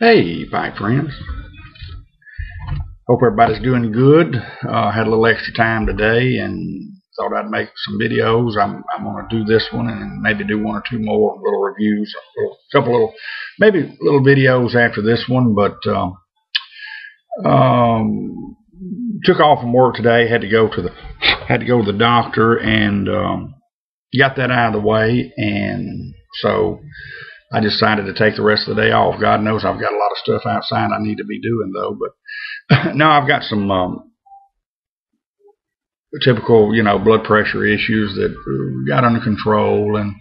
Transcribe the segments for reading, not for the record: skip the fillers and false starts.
Hey, bike friends. Hope everybody's doing good. Had a little extra time today and thought I'd make some videos. I'm going to do this one and maybe do one or two more little reviews, maybe little videos after this one. But took off from work today. Had to go to the doctor and got that out of the way, and so I decided to take the rest of the day off. God knows I've got a lot of stuff outside I need to be doing, though. But now I've got some typical, blood pressure issues that got under control, and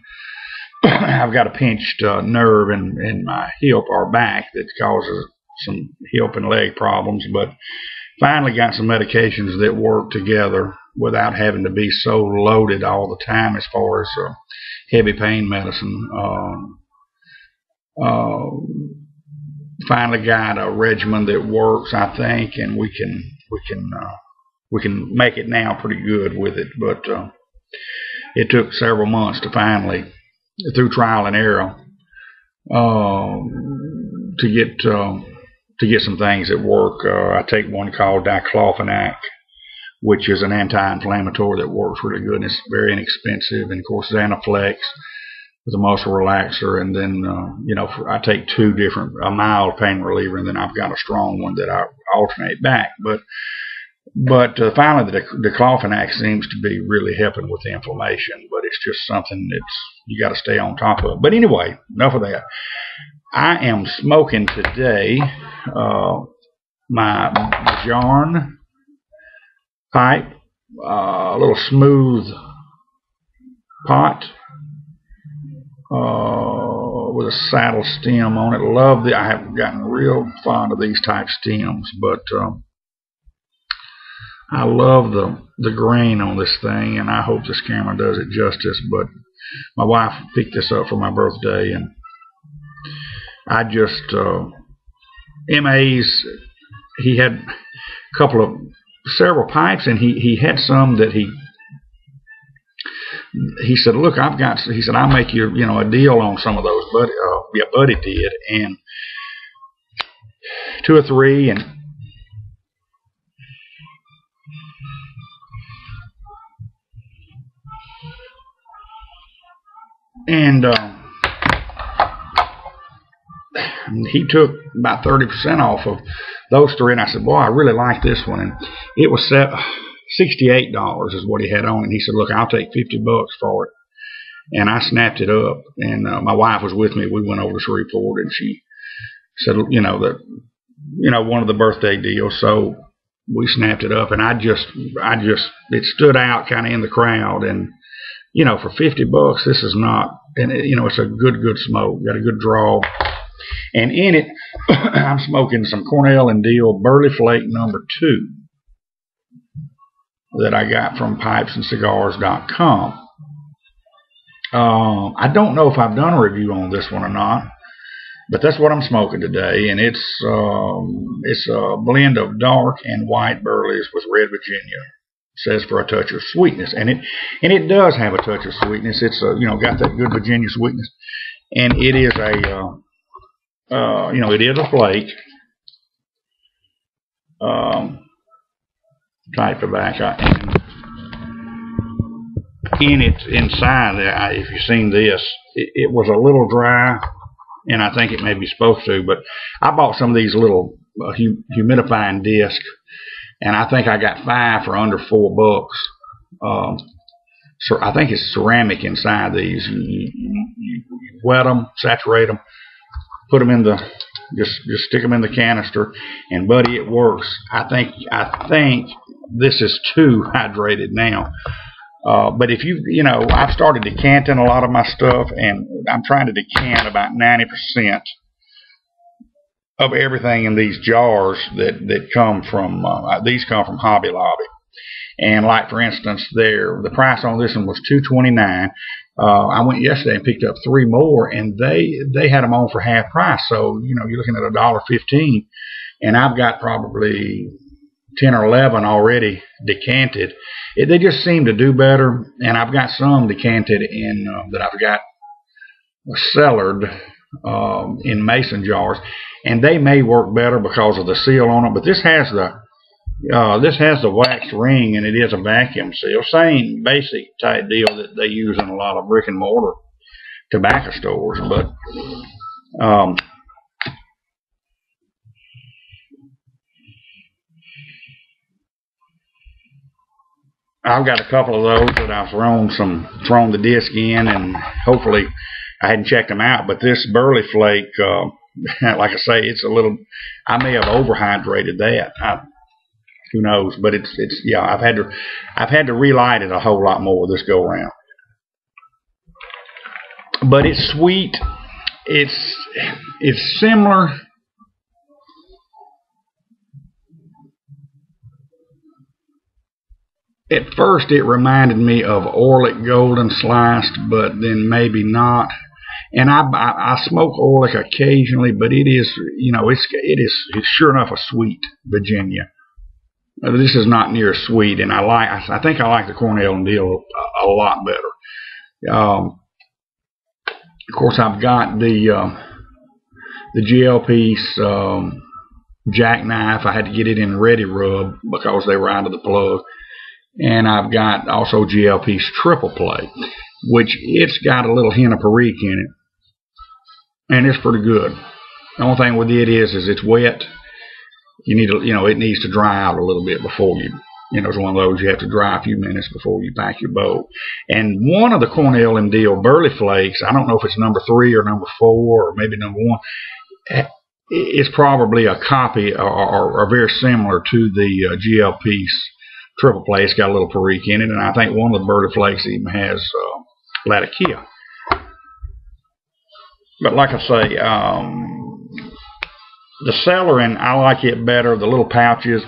I've got a pinched nerve in my hip or back that causes some hip and leg problems. But finally got some medications that work together without having to be so loaded all the time as far as heavy pain medicine. Finally got a regimen that works, I think, and we can make it now pretty good with it. But it took several months to finally, through trial and error, to get some things that work. I take one called diclofenac, which is an anti-inflammatory that works really good, and it's very inexpensive. And of course, Xanaflex with a muscle relaxer, and then I take two different, a mild pain reliever, and then I've got a strong one that I alternate back. But finally, the diclofenac seems to be really helping with the inflammation, but it's just something that's you got to stay on top of. But anyway, enough of that. I am smoking today my Jarn pipe, a little smooth pot with a saddle stem on it. I have gotten real fond of these type stems, but I love the grain on this thing, and I hope this camera does it justice. But my wife picked this up for my birthday, and I just MA's. He had several pipes, and he had some that he said, look, he said, I'll make you, a deal on some of those. Buddy did, and 2 or 3, and he took about 30% off of those 3, and I said, boy, I really like this one. And it was $68 is what he had on, and he said, look, I'll take $50 for it. And I snapped it up, and my wife was with me. We went over to Shreveport, and she said, one of the birthday deals. So we snapped it up, and it stood out kind of in the crowd. And for $50, this is not, and it's a good smoke, got a good draw. And in it, I'm smoking some Cornell and Deal Burley Flake number 2 that I got from pipesandcigars.com. I don't know if I've done a review on this one or not, but that's what I'm smoking today, and it's a blend of dark and white Burleys with red Virginia. It says for a touch of sweetness, and it does have a touch of sweetness. It's got that good Virginia sweetness, and it is it is a flake type tobacco, and inside, if you've seen this, it was a little dry, and I think it may be supposed to, but I bought some of these little humidifying discs, and I think I got 5 for under $4. So I think it's ceramic inside these. You wet them, saturate them, put them in just stick them in the canister, and buddy, it works. I think this is too hydrated now. But if I've started decanting a lot of my stuff, and I'm trying to decant about 90% of everything in these jars that come from these come from Hobby Lobby. And like, for instance, the price on this one was $2.29. I went yesterday and picked up 3 more, and they had them on for half price. So you're looking at $1.15, and I've got probably 10 or 11 already decanted. They just seem to do better, and I've got some decanted in that I've got cellared in mason jars, and they may work better because of the seal on it. But this has the wax ring, and it is a vacuum seal. Same basic type deal that they use in a lot of brick and mortar tobacco stores. But I've got a couple of those that I've thrown the disc in, and hopefully I hadn't checked them out. But this Burley Flake, like I say, it's a little. I may have overhydrated that. Who knows? But it's yeah. I've had to relight it a whole lot more this go around. But it's sweet. It's similar. At first, it reminded me of Orlick Golden Sliced, but then maybe not. And I smoke Orlick occasionally, but it is, you know, it's sure enough a sweet Virginia. This is not near sweet, and I think I like the Cornell and Deal a lot better. Of course, I've got the GL piece jackknife. I had to get it in ready rub because they were out of the plug. And I've got also GLP's triple play, which it's got a little hint of perique in it, and it's pretty good. The only thing with it is it's wet. You need to, it needs to dry out a little bit before it's one of those you have to dry a few minutes before you pack your bowl. And one of the Cornell and Deal Burley Flakes, I don't know if it's number 3 or number 4 or maybe number 1. It's probably a copy or very similar to the GLP's triple play. It's got a little perique in it, and I think one of the Burley Flakes even has Latakia. But like I say, the cellaring, I like it better. The little pouches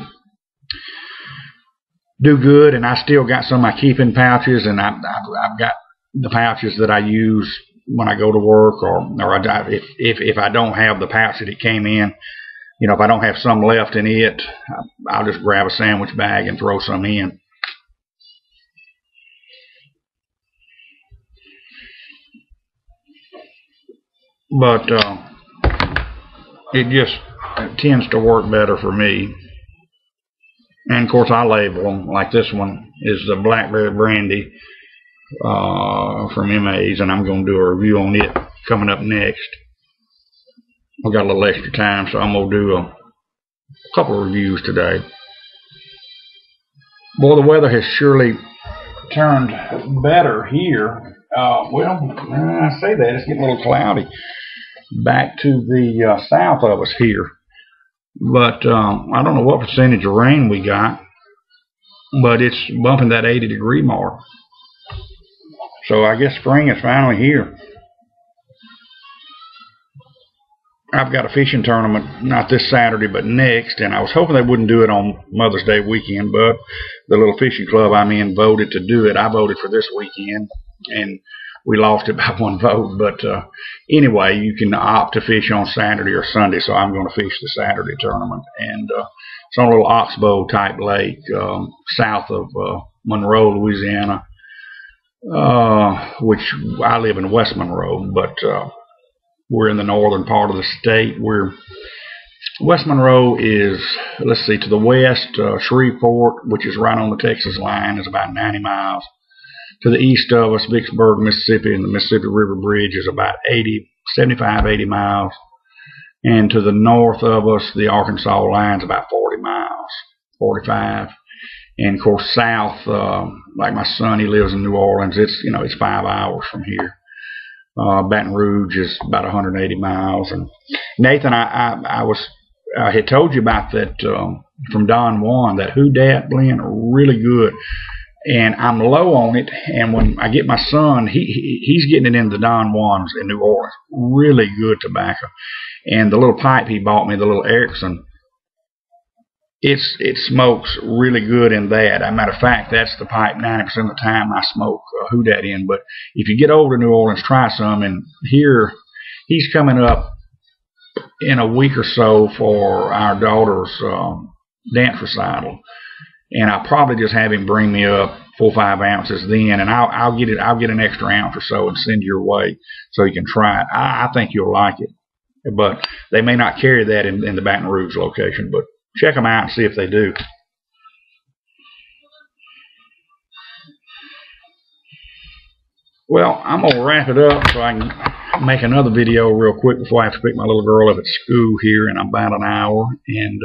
do good, and I still got some of my keeping pouches, and I've got the pouches that I use when I go to work, or if I don't have the pouch that it came in. If I don't have some left in it, I'll just grab a sandwich bag and throw some in. But it just tends to work better for me. And of course, I label them. Like this one is the Blackberry Brandy from MA's, and I'm going to do a review on it coming up next. I've got a little extra time, so I'm going to do a couple of reviews today. Boy, the weather has surely turned better here. Well, I say that, it's getting a little cloudy back to the south of us here. But I don't know what percentage of rain we got, but it's bumping that 80-degree mark. So I guess spring is finally here. I've got a fishing tournament, not this Saturday, but next, and I was hoping they wouldn't do it on Mother's Day weekend, but the little fishing club I'm in voted to do it. I voted for this weekend, and we lost it by 1 vote. But anyway, you can opt to fish on Saturday or Sunday, so I'm going to fish the Saturday tournament. And it's on a little oxbow type lake south of Monroe, Louisiana, which I live in West Monroe, but we're in the northern part of the state. West Monroe is, let's see, to the west, Shreveport, which is right on the Texas line, is about 90 miles. To the east of us, Vicksburg, Mississippi, and the Mississippi River Bridge is about 75, 80 miles. And to the north of us, the Arkansas line is about 40 miles, 45. And of course, south, like my son, he lives in New Orleans. It's 5 hours from here. Baton Rouge is about 180 miles. And Nathan, I had told you about that from Don Juan, that Who Dat blend, really good. And I'm low on it. And when I get my son, he's getting it in the Don Juans in New Orleans. Really good tobacco. And the little pipe he bought me, the little Erickson, it smokes really good in that. As a matter of fact, that's the pipe 90% of the time I smoke Who Dat in. But if you get over to New Orleans, try some. And here, he's coming up in a week or so for our daughter's dance recital. and I'll probably just have him bring me up 4 or 5 ounces then, and I'll get an extra ounce or so and send your way so you can try it. I think you'll like it, but they may not carry that in the Baton Rouge location, but check them out and see if they do. Well, I'm going to wrap it up so I can make another video real quick before I have to pick my little girl up at school here in about an hour. And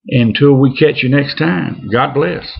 until we catch you next time, God bless.